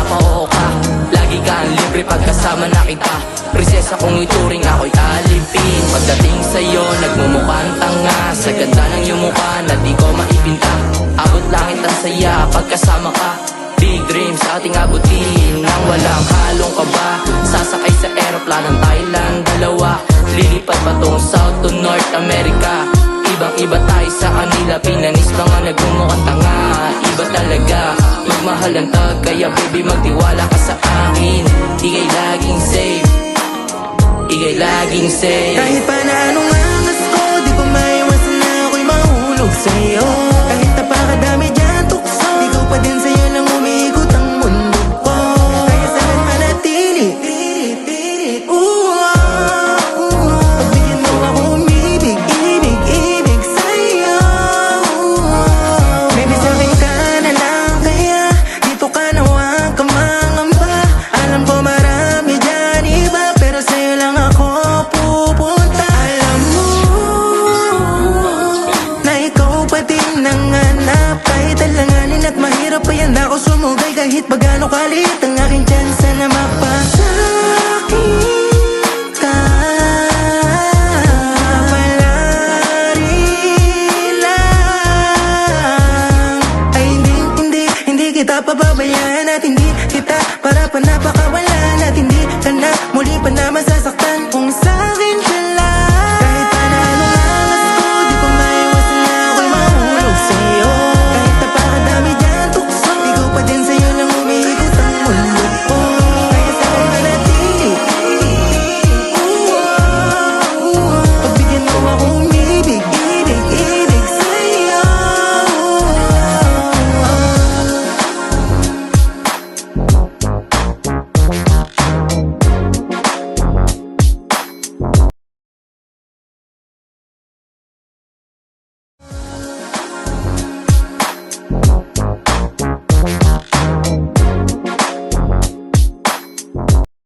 mapao ka. Lagi kang libre pagkasama na kita. Prinsesa kung ituring ako'y alipin. Pagdating sa'yo nagmumukhang tanga, sa ganda ng iyong mukha na di ko maipinta. Abot langit ang saya pagkasama ka. Big dreams sa ating abutin nang walang halong kaba. Sasakay sa aeroplanong Thailand, dalawa. Lilipat patong South to North America. Ibang-iba tayo sa kanila, pinanis mga nagmumukhang tanga. Iba talaga, magmahal ang tag, kaya baby magtiwala ka sa akin. Ika'y laging safe, ika'y laging safe. Kahit pa na anong angas ko, di ko maiwasan na ako'y mahulog sa'yo. Kahit napakadami dyan tukso, ikaw pa din sa'yo nang umiikot ang mundo ko. Kaya saan manatili, pagbigyan mo ako umibig, ibig sa'yo. Baby sabihin ka na lang, kaya dito ka na huwag ka mangamba. Alam ko marami dyan iba, pero sa'yo lang ako pupunta. Alam mo na ikaw pa din nanganap. Kahit alanganin at mahirap pa yan ako sumugay. Kahit pagano kalit ang aking tsansa na mapasakit ka. Palari lang ay hindi kita pababayaan at hindi kita para panapak